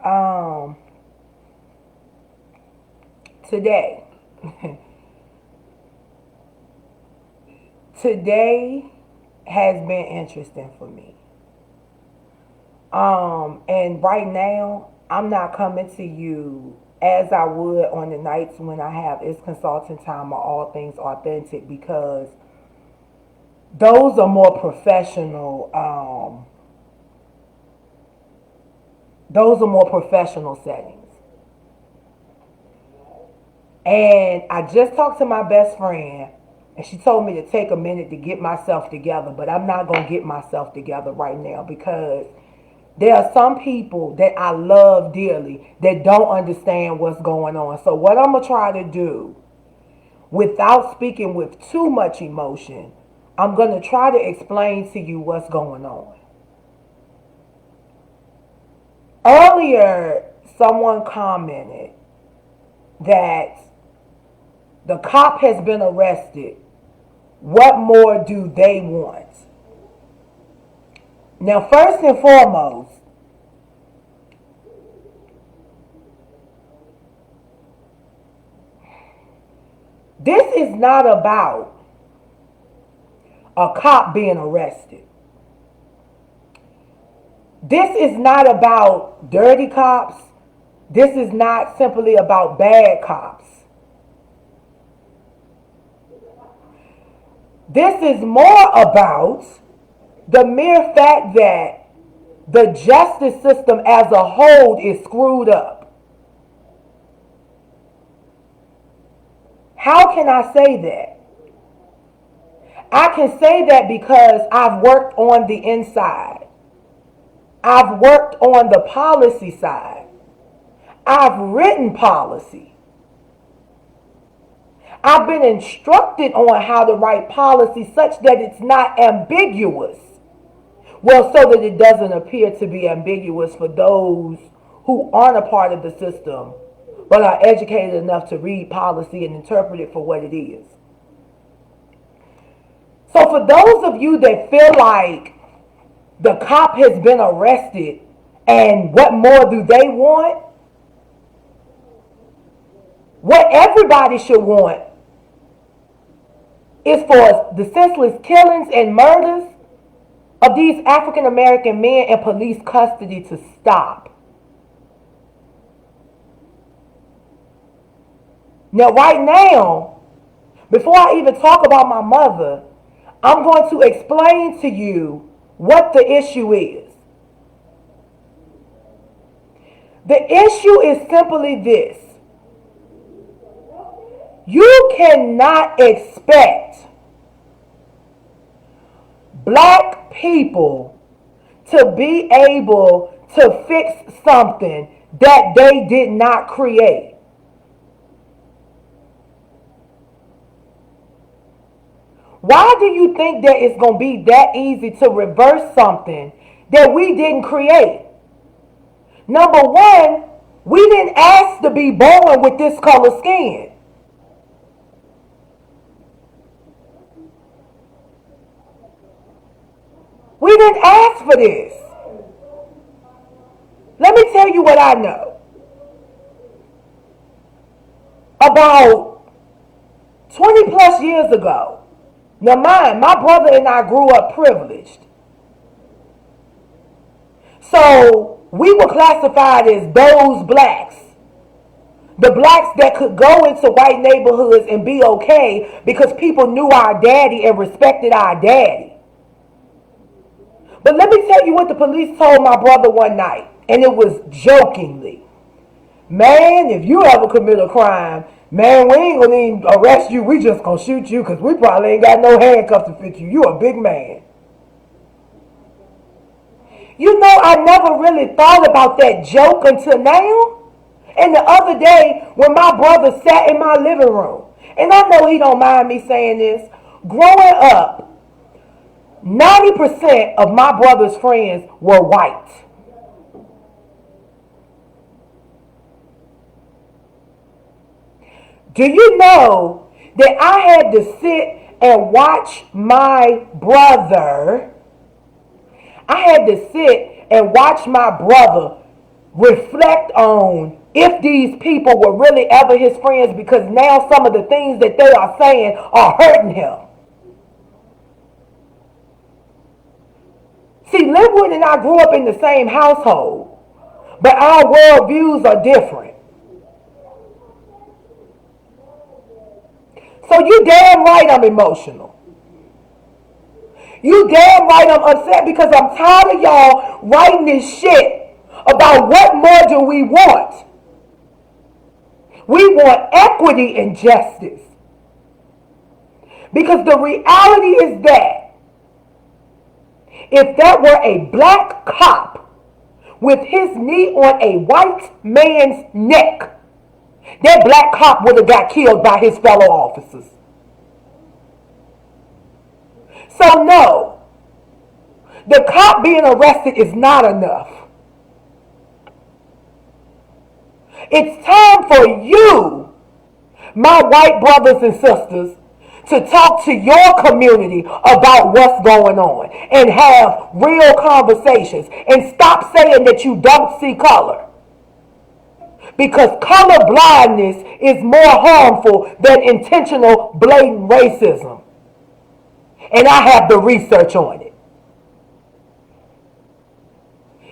um, today, today has been interesting for me. And right now, I'm not coming to you as I would on the nights when I have It's Consulting Time or All Things Authentic, because those are more professional. Those are more professional settings. And I just talked to my best friend, and she told me to take a minute to get myself together, but I'm not going to get myself together right now because there are some people that I love dearly that don't understand what's going on. So, what I'm going to try to do, without speaking with too much emotion, I'm going to try to explain to you what's going on. Earlier, someone commented that the cop has been arrested. What more do they want? Now, first and foremost, this is not about a cop being arrested. This is not about dirty cops. This is not simply about bad cops. This is more about the mere fact that the justice system as a whole is screwed up. How can I say that? I can say that because I've worked on the inside. I've worked on the policy side. I've written policy. I've been instructed on how to write policy such that it's not ambiguous. Well, so that it doesn't appear to be ambiguous for those who aren't a part of the system but are educated enough to read policy and interpret it for what it is. So for those of you that feel like the cop has been arrested and what more do they want? What everybody should want is for the senseless killings and murders of these African American men in police custody to stop. Now, right now, before I even talk about my mother, I'm going to explain to you what the issue is. The issue is simply this. You cannot expect black people to be able to fix something that they did not create. Why do you think that it's going to be that easy to reverse something that we didn't create? Number one, we didn't ask to be born with this color skin. We didn't ask for this. Let me tell you what I know. About 20 plus years ago, now mind, my brother and I grew up privileged. So we were classified as those blacks. The blacks that could go into white neighborhoods and be okay because people knew our daddy and respected our daddy. But let me tell you what the police told my brother one night, and it was jokingly. Man, if you ever commit a crime, man, we ain't gonna even arrest you. We just gonna shoot you because we probably ain't got no handcuffs to fit you. You a big man. You know, I never really thought about that joke until now. And the other day, when my brother sat in my living room, and I know he don't mind me saying this, growing up, 90% of my brother's friends were white. Do you know that I had to sit and watch my brother? I had to sit and watch my brother reflect on if these people were really ever his friends, because now some of the things that they are saying are hurting him. See, Linwood and I grew up in the same household, but our worldviews are different. So you damn right I'm emotional. You damn right I'm upset, because I'm tired of y'all writing this shit about what more do we want. We want equity and justice. Because the reality is that if that were a black cop with his knee on a white man's neck, that black cop would have got killed by his fellow officers. So no, the cop being arrested is not enough. It's time for you, my white brothers and sisters, to talk to your community about what's going on and have real conversations, and stop saying that you don't see color. Because color blindness is more harmful than intentional blatant racism. And I have the research on it.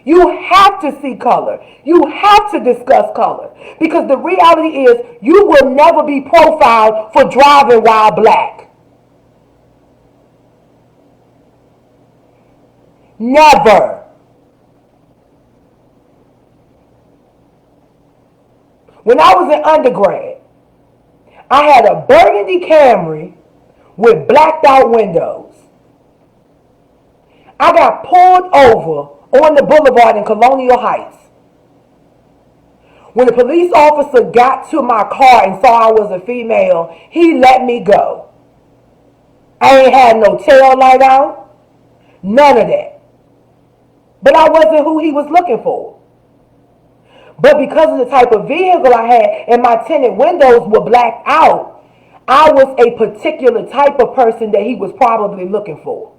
You have to see color. You have to discuss color. Because the reality is you will never be profiled for driving while black. Never. When I was in undergrad, I had a burgundy Camry with blacked out windows. I got pulled over on the boulevard in Colonial Heights. When the police officer got to my car and saw I was a female, he let me go. I ain't had no tail light out, none of that. But I wasn't who he was looking for. But because of the type of vehicle I had and my tinted windows were blacked out, I was a particular type of person that he was probably looking for.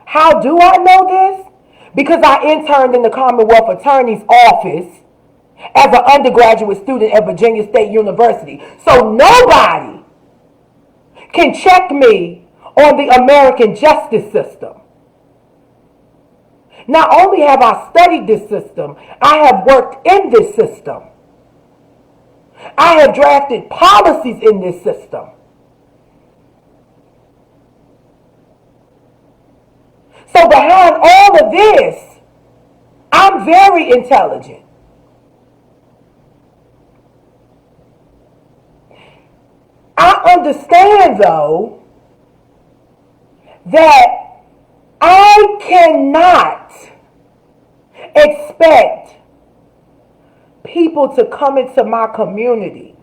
How do I know this? Because I interned in the Commonwealth Attorney's office as an undergraduate student at Virginia State University. So nobody can check me on the American justice system. Not only have I studied this system, I have worked in this system. I have drafted policies in this system. So behind all of this, I'm very intelligent. I understand, though, that I cannot expect people to come into my community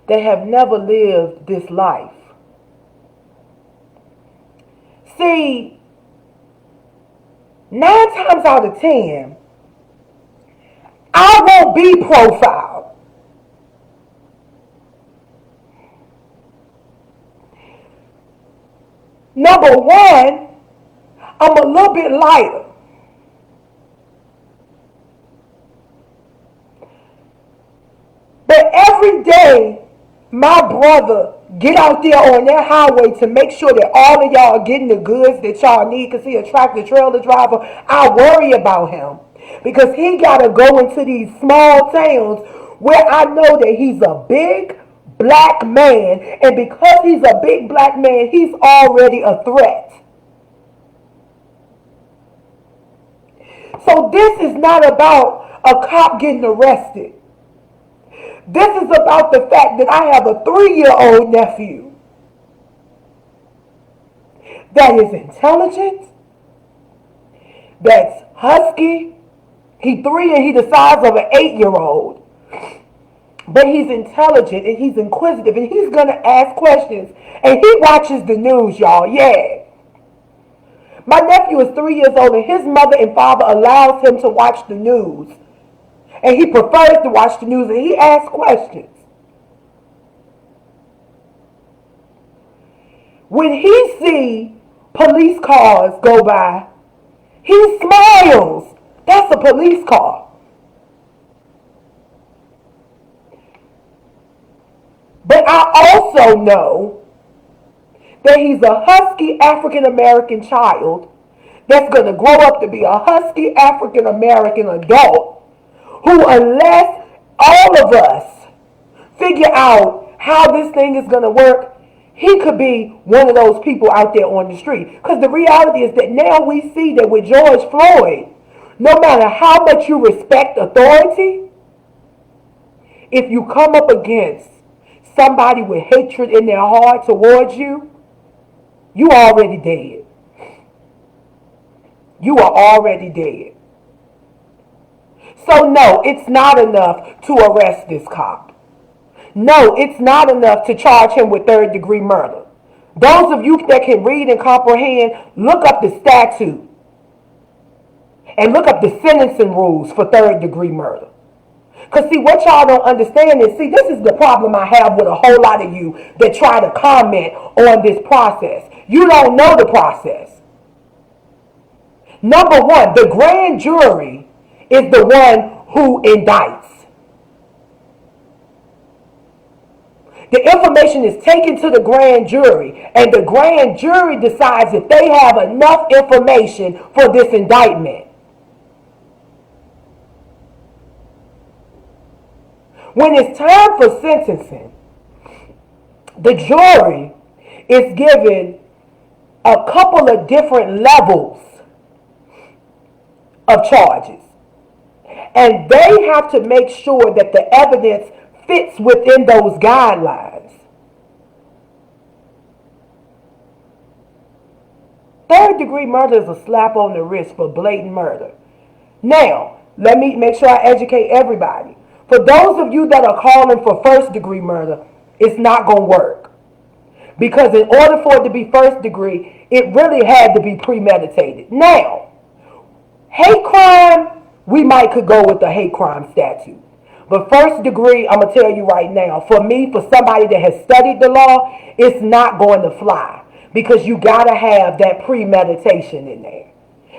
that have never lived this life. See, 9 times out of 10, I won't be profiled. Number one, I'm a little bit lighter. But every day, my brother get out there on that highway to make sure that all of y'all are getting the goods that y'all need, because he a tractor trailer driver. I worry about him because he got to go into these small towns where I know that he's a big black man, and because he's a big black man, he's already a threat. So this is not about a cop getting arrested. This is about the fact that I have a 3-year-old nephew that is intelligent, that's husky. He's 3 and he's the size of an 8-year-old. But he's intelligent and he's inquisitive and he's going to ask questions. And he watches the news, y'all. Yeah. My nephew is 3 years old and his mother and father allows him to watch the news. And he prefers to watch the news and he asks questions. When he sees police cars go by, he smiles. That's a police car. But I also know that he's a husky African American child that's going to grow up to be a husky African American adult who, unless all of us figure out how this thing is going to work, he could be one of those people out there on the street. Because the reality is that now we see that with George Floyd, no matter how much you respect authority, if you come up against somebody with hatred in their heart towards you, you already dead. You are already dead. So no, it's not enough to arrest this cop. No, it's not enough to charge him with third-degree murder. Those of you that can read and comprehend, look up the statute and look up the sentencing rules for third-degree murder. Because see, what y'all don't understand is, see, this is the problem I have with a whole lot of you that try to comment on this process. You don't know the process. Number one, the grand jury is the one who indicts. The information is taken to the grand jury, and the grand jury decides if they have enough information for this indictment. When it's time for sentencing, the jury is given a couple of different levels of charges. And they have to make sure that the evidence fits within those guidelines. Third-degree murder is a slap on the wrist for blatant murder. Now, let me make sure I educate everybody. For those of you that are calling for first-degree murder, it's not going to work. Because in order for it to be first degree, it really had to be premeditated. Now, hate crime, we might could go with the hate crime statute. But first degree, I'm going to tell you right now, for me, for somebody that has studied the law, it's not going to fly. Because you got to have that premeditation in there.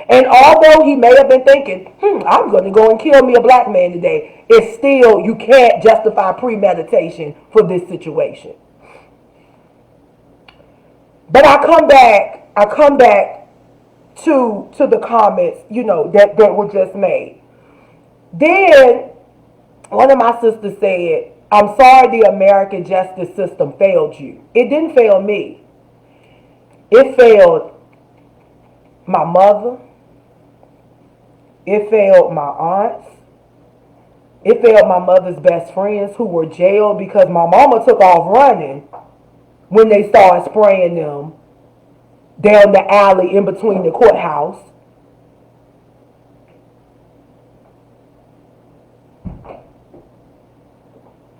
And although he may have been thinking, I'm going to go and kill me a black man today, it's still, you can't justify premeditation for this situation. But I come back to the comments, that were just made. Then one of my sisters said, I'm sorry the American justice system failed you. It didn't fail me. It failed my mother. It failed my aunts. It failed my mother's best friends who were jailed because my mama took off running when they started spraying them down the alley in between the courthouse.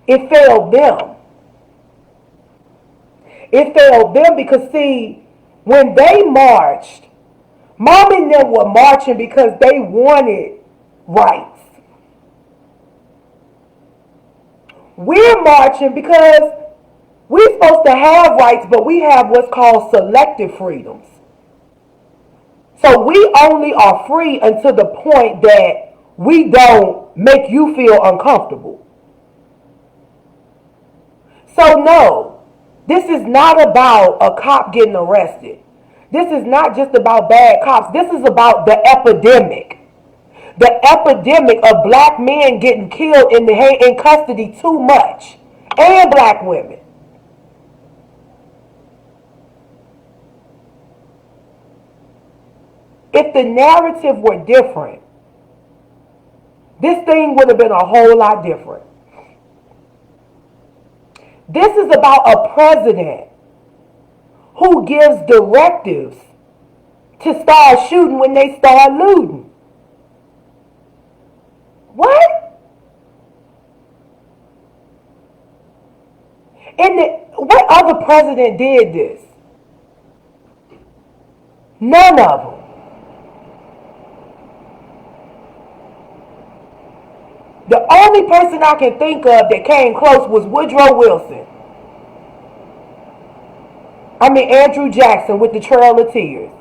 It failed them. It failed them because, see, when they marched, Mom and them were marching because they wanted rights. We're marching because we're supposed to have rights, but we have what's called selective freedoms. So we only are free until the point that we don't make you feel uncomfortable. So no, this is not about a cop getting arrested. This is not just about bad cops. This is about the epidemic. The epidemic of black men getting killed in custody too much. And black women. If the narrative were different, this thing would have been a whole lot different. This is about a president who gives directives to start shooting when they start looting. What? What other president did this? None of them. The only person I can think of that came close was Woodrow Wilson. Andrew Jackson with the Trail of Tears.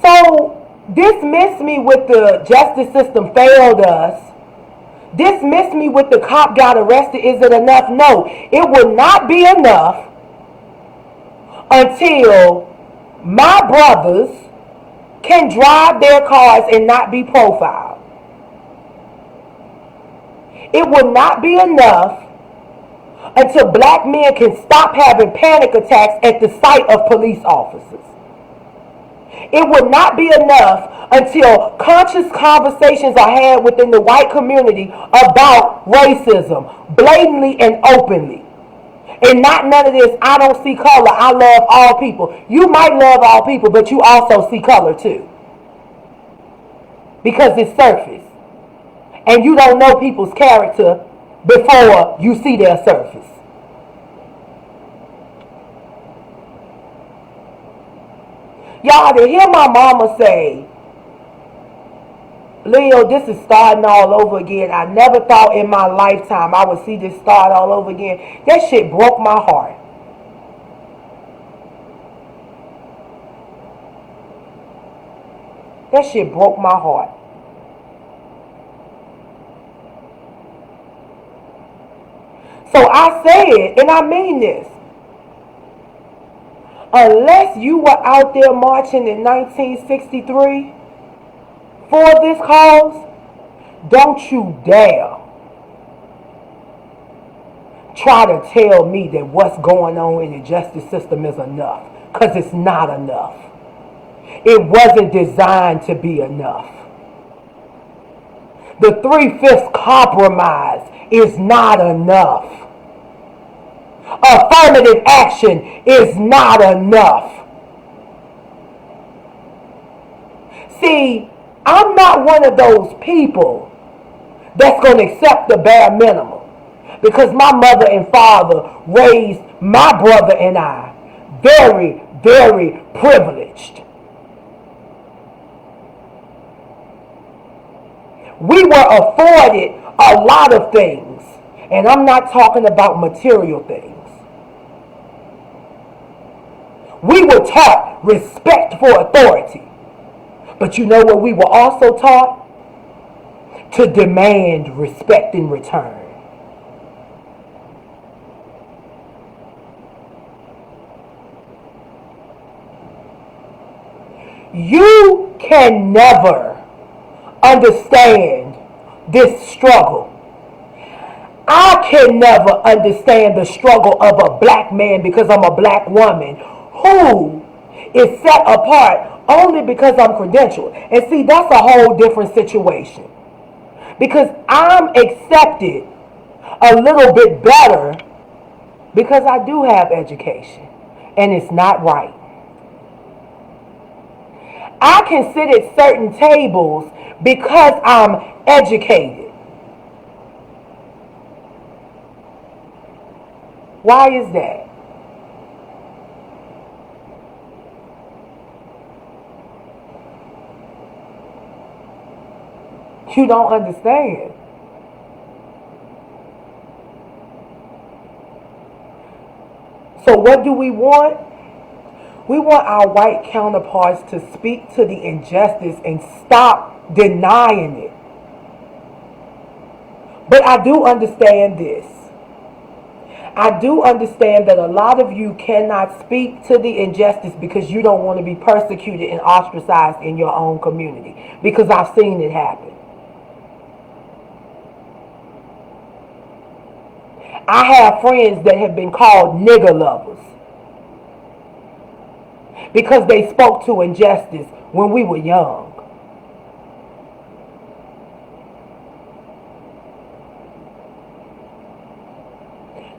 So dismiss me with the justice system failed us. Dismiss me with the cop got arrested. Is it enough? No, it will not be enough until my brothers can drive their cars and not be profiled. It will not be enough until black men can stop having panic attacks at the sight of police officers. It would not be enough until conscious conversations are had within the white community about racism, blatantly and openly. And not none of this, I don't see color, I love all people. You might love all people, but you also see color too. Because it's surface. And you don't know people's character before you see their surface. Y'all, to hear my mama say, Leo, this is starting all over again. I never thought in my lifetime I would see this start all over again. That shit broke my heart. That shit broke my heart. So I said, and I mean this, unless you were out there marching in 1963 for this cause, don't you dare try to tell me that what's going on in the justice system is enough. Because it's not enough. It wasn't designed to be enough. The 3/5 compromise is not enough. Affirmative action is not enough. See, I'm not one of those people that's going to accept the bare minimum. Because my mother and father raised my brother and I very, very privileged. We were afforded a lot of things. And I'm not talking about material things. We were taught respect for authority. But you know what we were also taught? To demand respect in return. You can never understand this struggle. I can never understand the struggle of a black man because I'm a black woman who is set apart only because I'm credentialed. And see, that's a whole different situation. Because I'm accepted a little bit better because I do have education. And it's not right. I can sit at certain tables because I'm educated. Why is that? You don't understand. So what do we want? We want our white counterparts to speak to the injustice and stop denying it. But I do understand this. I do understand that a lot of you cannot speak to the injustice because you don't want to be persecuted and ostracized in your own community. Because I've seen it happen. I have friends that have been called nigger lovers because they spoke to injustice when we were young.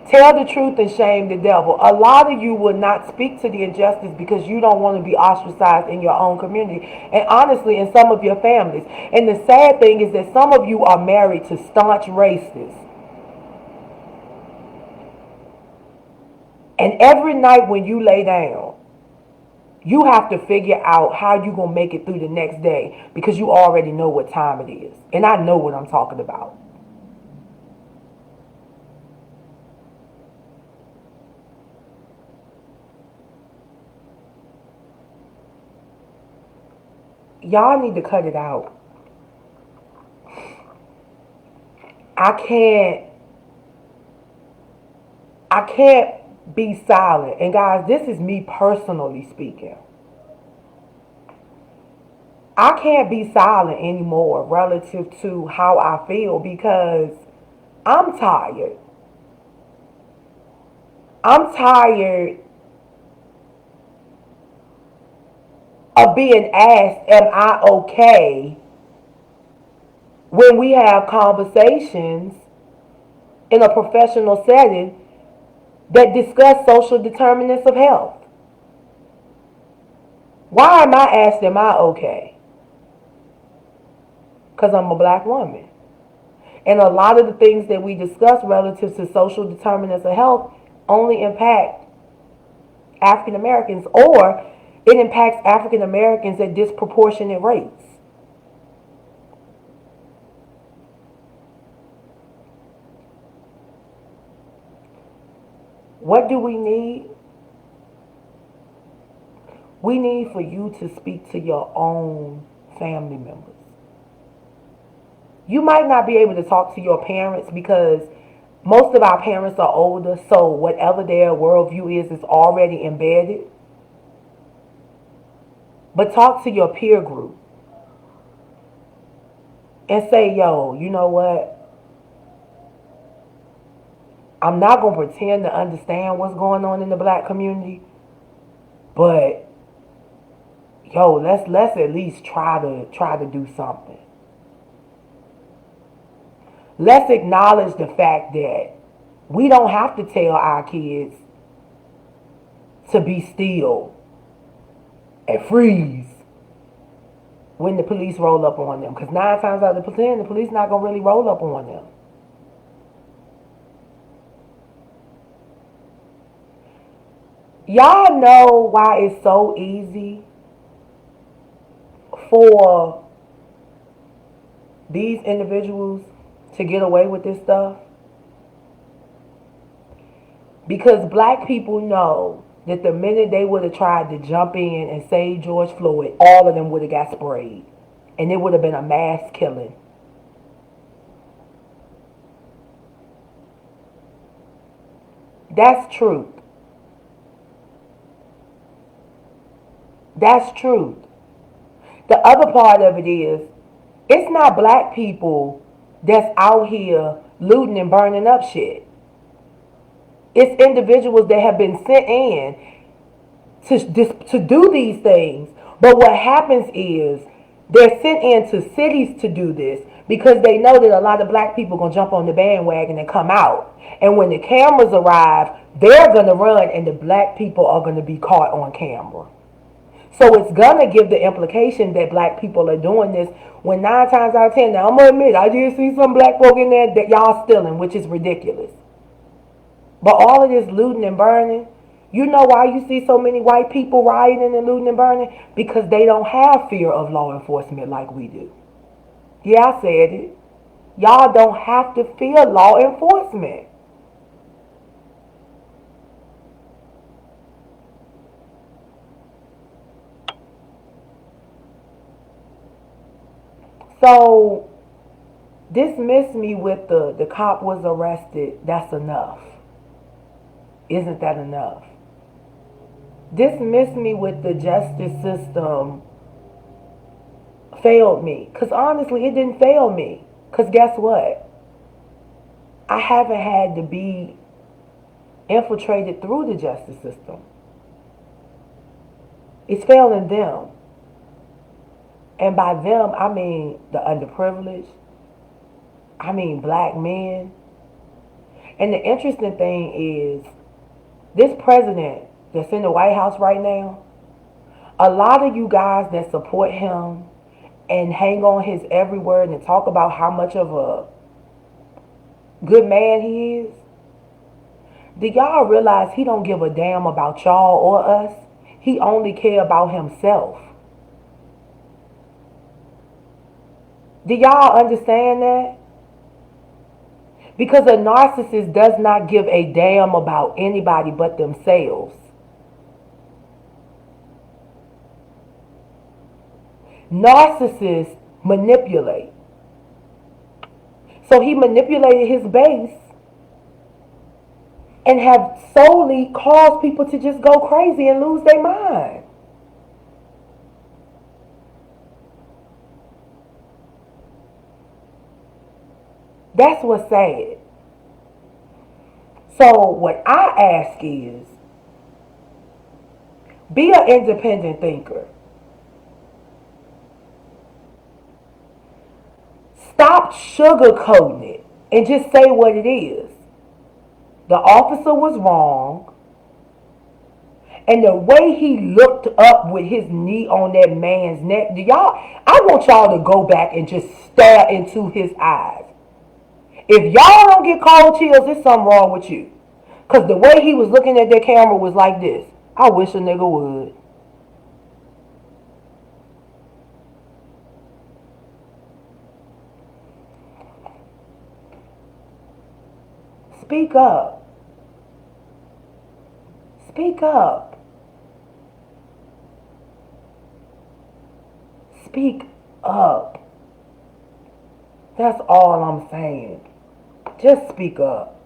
Tell the truth and shame the devil. A lot of you will not speak to the injustice because you don't want to be ostracized in your own community. And honestly, in some of your families. And the sad thing is that some of you are married to staunch racists. And every night when you lay down, you have to figure out how you're going to make it through the next day because you already know what time it is. And I know what I'm talking about. Y'all need to cut it out. I can't I can't be silent. And guys, this is me personally speaking. I can't be silent anymore relative to how I feel because I'm tired. I'm tired of being asked, am I okay, when we have conversations in a professional setting that discuss social determinants of health? Why am I asked, am I okay? Because I'm a black woman. And a lot of the things that we discuss relative to social determinants of health only impact African Americans, or it impacts African Americans at disproportionate rates. What do we need? We need for you to speak to your own family members. You might not be able to talk to your parents because most of our parents are older, so whatever their worldview is already embedded. But talk to your peer group and say, yo, you know what? I'm not going to pretend to understand what's going on in the black community, but yo, let's at least try to do something. Let's acknowledge the fact that we don't have to tell our kids to be still and freeze when the police roll up on them. Because 9 times out of 10, the police not going to really roll up on them. Y'all know why it's so easy for these individuals to get away with this stuff? Because black people know that the minute they would have tried to jump in and save George Floyd, all of them would have got sprayed. And it would have been a mass killing. That's truth. That's truth. The other part of it is, it's not black people that's out here looting and burning up shit. It's individuals that have been sent in to do these things. But what happens is they're sent into cities to do this because they know that a lot of black people are going to jump on the bandwagon and come out. And when the cameras arrive, they're going to run and the black people are going to be caught on camera. So it's going to give the implication that black people are doing this when 9 times out of 10, now I'm going to admit, I did see some black folk in there that y'all stealing, which is ridiculous. But all of this looting and burning, you know why you see so many white people rioting and looting and burning? Because they don't have fear of law enforcement like we do. Yeah, I said it. Y'all don't have to fear law enforcement. So dismiss me with the cop was arrested, that's enough. Isn't that enough? Dismiss me with the justice system failed me. Because honestly, it didn't fail me. Because guess what? I haven't had to be infiltrated through the justice system. It's failing them. And by them, I mean the underprivileged. I mean black men. And the interesting thing is, this president that's in the White House right now, a lot of you guys that support him and hang on his every word and talk about how much of a good man he is, do y'all realize he don't give a damn about y'all or us? He only care about himself. Do y'all understand that? Because a narcissist does not give a damn about anybody but themselves. Narcissists manipulate. So he manipulated his base and have solely caused people to just go crazy and lose their mind. That's what's sad. So what I ask is, be an independent thinker. Stop sugarcoating it and just say what it is. The officer was wrong. And the way he looked up with his knee on that man's neck, I want y'all to go back and just stare into his eyes. If y'all don't get cold chills, there's something wrong with you. Because the way he was looking at that camera was like this. I wish a nigga would. Speak up. Speak up. Speak up. That's all I'm saying. Just speak up.